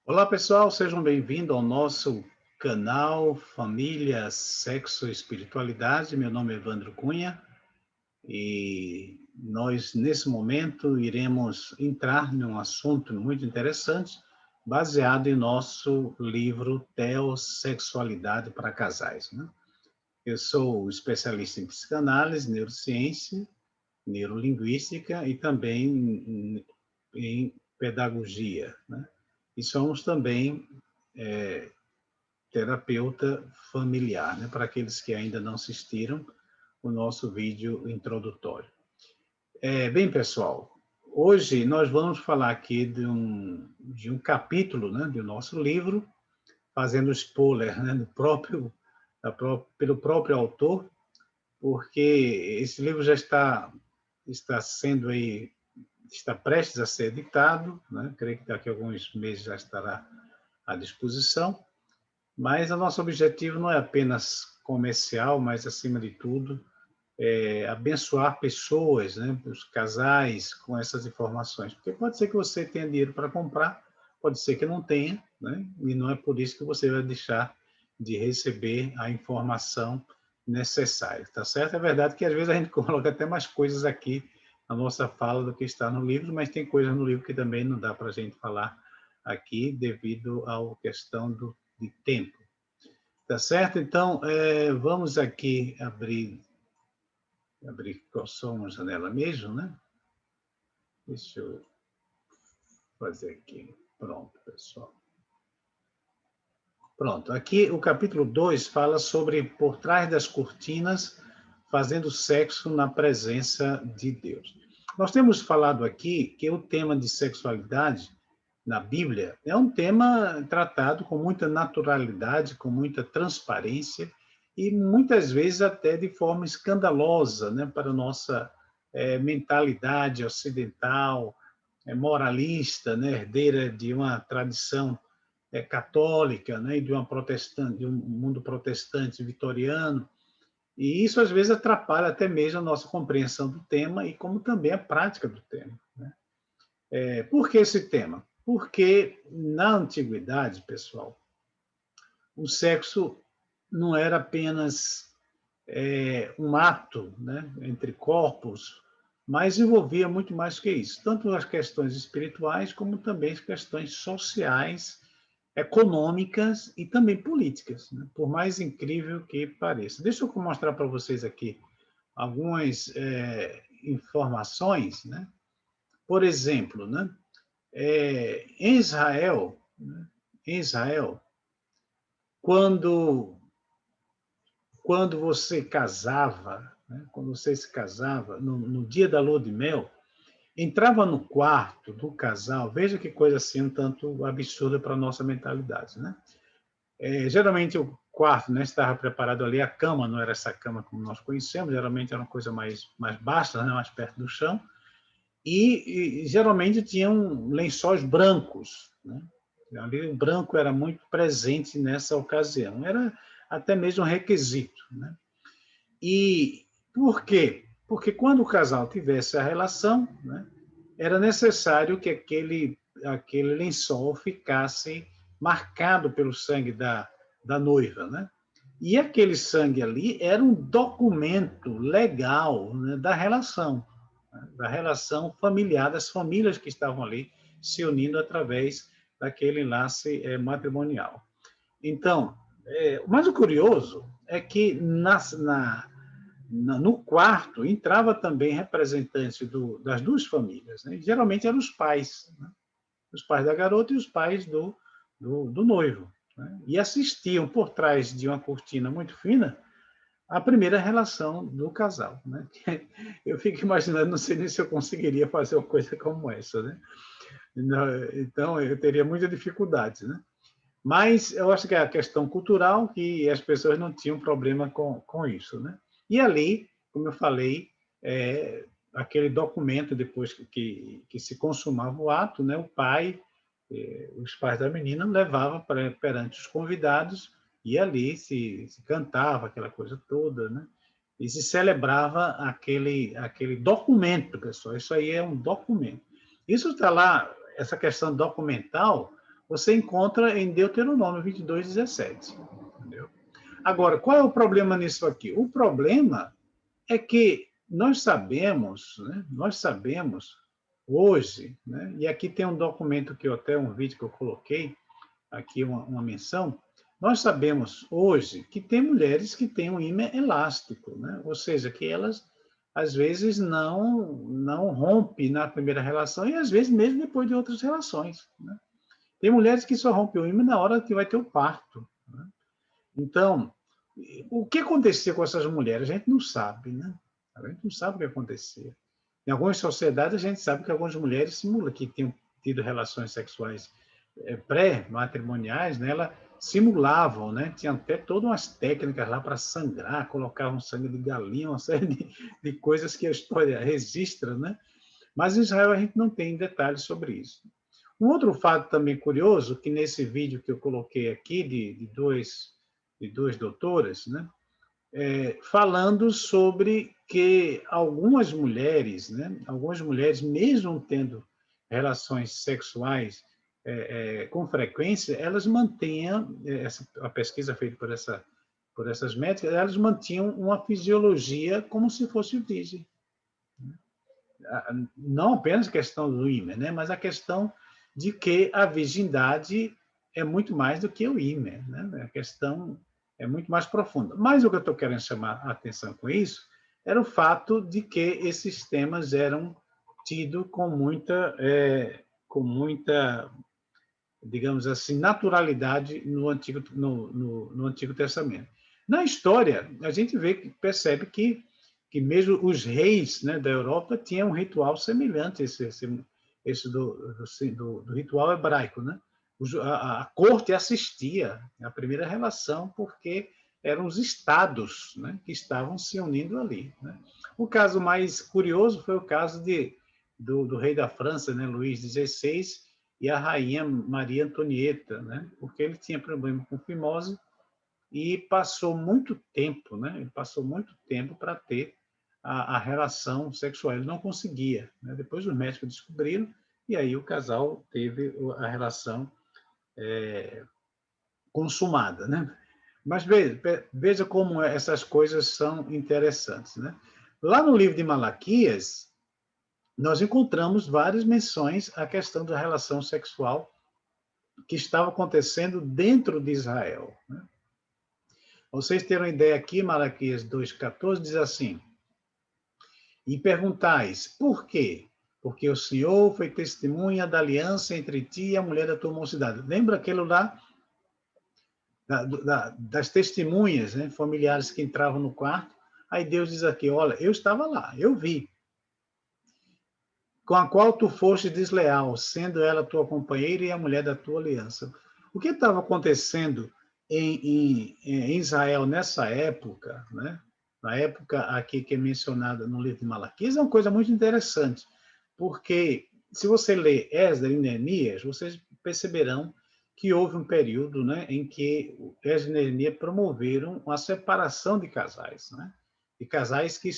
Olá, pessoal, sejam bem-vindos ao nosso canal Família, Sexo e Espiritualidade. Meu nome é Evandro Cunha e nós, nesse momento, iremos entrar num assunto muito interessante, baseado em nosso livro Teossexualidade para Casais, né? Eu sou especialista em psicanálise, neurociência, neurolinguística e também em pedagogia, né? E somos também terapeuta familiar, né? Para aqueles que ainda não assistiram o nosso vídeo introdutório. Bem, pessoal, hoje nós vamos falar aqui de um capítulo, né, do nosso livro, fazendo spoiler, né, pelo próprio autor, porque esse livro já está sendo aí, está prestes a ser editado, né? Creio que daqui a alguns meses já estará à disposição. Mas o nosso objetivo não é apenas comercial, mas, acima de tudo, abençoar pessoas, né, os casais, com essas informações. Porque pode ser que você tenha dinheiro para comprar, pode ser que não tenha, né, e não é por isso que você vai deixar de receber a informação necessária, tá certo? É verdade que, às vezes, a gente coloca até mais coisas aqui na nossa fala do que está no livro, mas tem coisas no livro que também não dá para a gente falar aqui, devido à questão de tempo. Tá certo? Então, vamos aqui abrir só uma janela mesmo, né? Deixa eu fazer aqui. Pronto, pessoal. Pronto. Aqui o capítulo 2 fala sobre por trás das cortinas, fazendo sexo na presença de Deus. Nós temos falado aqui que o tema de sexualidade na Bíblia é um tema tratado com muita naturalidade, com muita transparência e muitas vezes até de forma escandalosa, né, para a nossa mentalidade ocidental, moralista, né, herdeira de uma tradição católica, né, e de um mundo protestante vitoriano. E isso às vezes atrapalha até mesmo a nossa compreensão do tema e como também a prática do tema, né? Por que esse tema? Porque na antiguidade, pessoal, o sexo não era apenas um ato, né, entre corpos, mas envolvia muito mais que isso, tanto as questões espirituais como também as questões sociais, econômicas e também políticas, né? Por mais incrível que pareça. Deixa eu mostrar para vocês aqui algumas informações, né? Por exemplo, né? Em Israel, né? Em Israel, quando você casava, né? Quando você se casava, no dia da lua de mel, entrava no quarto do casal, veja que coisa assim um tanto absurda para a nossa mentalidade, né? Geralmente o quarto, né, estava preparado ali, a cama não era essa cama como nós conhecemos, geralmente era uma coisa mais baixa, né, mais perto do chão, e geralmente tinham lençóis brancos, né? Ali o branco era muito presente nessa ocasião, era até mesmo um requisito, né? E por quê? Porque quando o casal tivesse a relação, né, era necessário que aquele lençol ficasse marcado pelo sangue da noiva, né? E aquele sangue ali era um documento legal, né, da relação familiar, das famílias que estavam ali se unindo através daquele enlace matrimonial. Então, mas o curioso é que no quarto entrava também representantes das duas famílias, né? Geralmente eram né? Os pais da garota e os pais do noivo, né? E assistiam por trás de uma cortina muito fina a primeira relação do casal, né? Eu fico imaginando, não sei nem se eu conseguiria fazer uma coisa como essa, né? Então eu teria muita dificuldade, né? Mas eu acho que é a questão cultural que as pessoas não tinham problema com isso, né? E ali, como eu falei, aquele documento, depois que se consumava o ato, né, o pai, os pais da menina levavam perante os convidados e ali se cantava aquela coisa toda, né? E se celebrava aquele documento, pessoal. Isso aí é um documento. Isso está lá, essa questão documental, você encontra em Deuteronômio 22:17. Entendeu? Agora, qual é o problema nisso aqui? O problema é que nós sabemos hoje, né, e aqui tem um documento que até um vídeo que eu coloquei, aqui uma menção, nós sabemos hoje que tem mulheres que têm um ímã elástico, né? Ou seja, que elas às vezes não rompe na primeira relação e às vezes mesmo depois de outras relações, né? Tem mulheres que só rompem o ímã na hora que vai ter o parto, né? Então, o que acontecia com essas mulheres, a gente não sabe, né? A gente não sabe o que acontecia. Em algumas sociedades, a gente sabe que algumas mulheres simulam que tinham tido relações sexuais pré-matrimoniais, né? Elas simulavam, né? Tinham até todas umas técnicas lá para sangrar, colocavam sangue de galinha, uma série de coisas que a história registra, né? Mas em Israel a gente não tem detalhes sobre isso. Um outro fato também curioso, que nesse vídeo que eu coloquei aqui, de dois doutores, né? Falando sobre que algumas mulheres, mesmo tendo relações sexuais com frequência, elas mantinham, a pesquisa feita por essas médicas, elas mantinham uma fisiologia como se fosse virgem. Não apenas a questão do ímã, né, mas a questão de que a virgindade é muito mais do que o ímã, né? A questão é muito mais profunda. Mas o que eu estou querendo chamar a atenção com isso era o fato de que esses temas eram tidos com muita, digamos assim, naturalidade no Antigo Testamento. Na história, a gente percebe que mesmo os reis, né, da Europa tinham um ritual semelhante a esse do ritual hebraico, né? A corte assistia à primeira relação porque eram os estados, né, que estavam se unindo ali, né? O caso mais curioso foi o caso do rei da França, né, Luís XVI, e a rainha Maria Antonieta, né, porque ele tinha problema com fimose e passou muito tempo, né? Ele passou muito tempo para ter a relação sexual. Ele não conseguia, né? Depois os médicos descobriram e aí o casal teve a relação consumada, né? Mas veja como essas coisas são interessantes, né? Lá no livro de Malaquias, nós encontramos várias menções à questão da relação sexual que estava acontecendo dentro de Israel, né? Vocês terem uma ideia aqui, Malaquias 2,14 diz assim: E perguntais, por quê? Porque o Senhor foi testemunha da aliança entre ti e a mulher da tua mocidade. Lembra aquilo lá das testemunhas, né, familiares que entravam no quarto? Aí Deus diz aqui, olha, eu estava lá, eu vi. Com a qual tu foste desleal, sendo ela tua companheira e a mulher da tua aliança. O que estava acontecendo em Israel nessa época, né? Na época aqui que é mencionada no livro de Malaquias, é uma coisa muito interessante, porque se você ler Esdras e Neemias, vocês perceberão que houve um período, né, em que Esdras e Neemias promoveram uma separação de casais, né? De casais que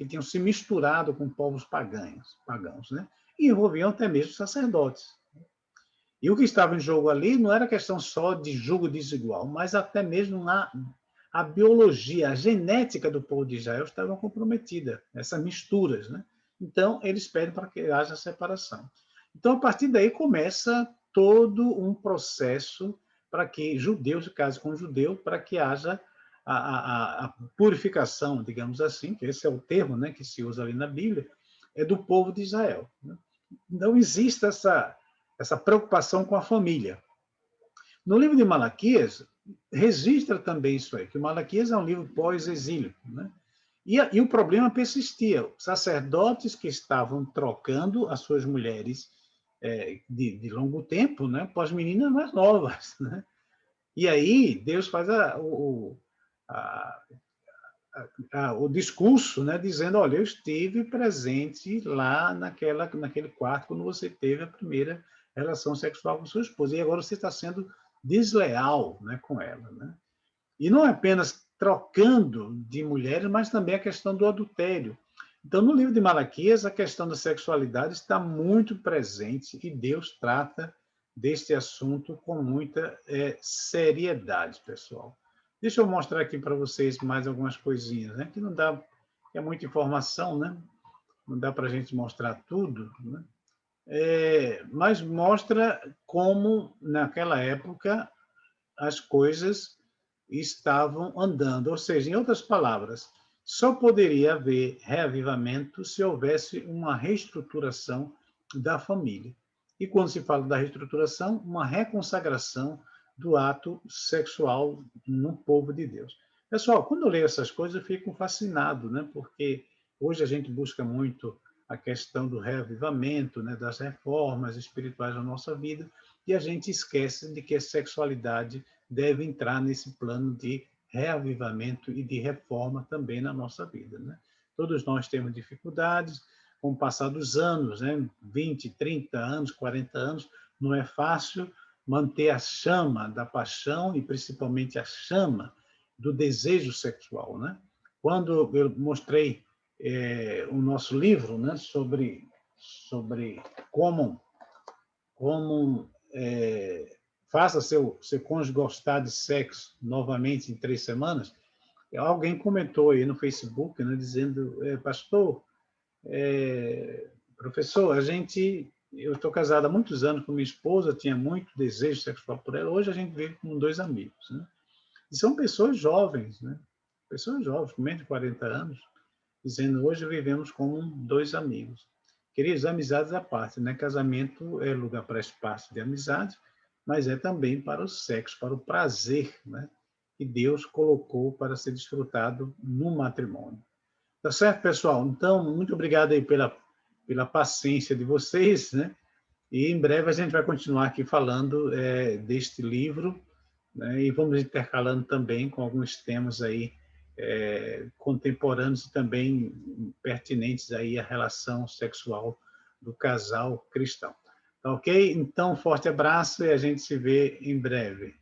tinham se misturado com povos pagãos, né? E envolviam até mesmo sacerdotes. E o que estava em jogo ali não era questão só de julgo desigual, mas até mesmo a biologia, a genética do povo de Israel estava comprometida, essas misturas, né? Então, eles pedem para que haja separação. Então, a partir daí começa todo um processo para que judeus se casem com judeus, para que haja a purificação, digamos assim, que esse é o termo, né, que se usa ali na Bíblia, é do povo de Israel, né? Não existe essa preocupação com a família. No livro de Malaquias, registra também isso aí, que Malaquias é um livro pós-exílio, né? E o problema persistia. Sacerdotes que estavam trocando as suas mulheres de longo tempo, né, para as meninas mais novas, né? E aí Deus faz o discurso, né, dizendo, olha, eu estive presente lá naquele quarto quando você teve a primeira relação sexual com sua esposa, e agora você está sendo desleal, né, com ela, né? E não é apenas trocando de mulheres, mas também a questão do adultério. Então, no livro de Malaquias, a questão da sexualidade está muito presente e Deus trata deste assunto com muita seriedade, pessoal. Deixa eu mostrar aqui para vocês mais algumas coisinhas, né? Que não dá, é muita informação, né? Não dá para a gente mostrar tudo, né? Mas mostra como, naquela época, as coisas estavam andando. Ou seja, em outras palavras, só poderia haver reavivamento se houvesse uma reestruturação da família. E quando se fala da reestruturação, uma reconsagração do ato sexual no povo de Deus. Pessoal, quando eu leio essas coisas, eu fico fascinado, né? Porque hoje a gente busca muito a questão do reavivamento, né? Das reformas espirituais na nossa vida, e a gente esquece de que a sexualidade deve entrar nesse plano de reavivamento e de reforma também na nossa vida, né? Todos nós temos dificuldades, com o passar dos anos, né? 20, 30 anos, 40 anos, não é fácil manter a chama da paixão e principalmente a chama do desejo sexual, né? Quando eu mostrei o nosso livro, né, sobre como faça seu cônjuge gostar de sexo novamente em 3 semanas, alguém comentou aí no Facebook, né, dizendo, pastor, professor, eu estou casado há muitos anos com minha esposa, tinha muito desejo sexual por ela, hoje a gente vive com 2 amigos, né? E são pessoas jovens, né? Pessoas jovens, com menos de 40 anos, dizendo, hoje vivemos como 2 amigos. Queridos, amizades à parte, né? Casamento é lugar para espaço de amizade, mas é também para o sexo, para o prazer, né? Que Deus colocou para ser desfrutado no matrimônio. Tá certo, pessoal? Então, muito obrigado aí pela paciência de vocês, né? E em breve a gente vai continuar aqui falando deste livro, né? E vamos intercalando também com alguns temas aí contemporâneos e também pertinentes aí à relação sexual do casal cristão. Tá ok? Então, um forte abraço e a gente se vê em breve.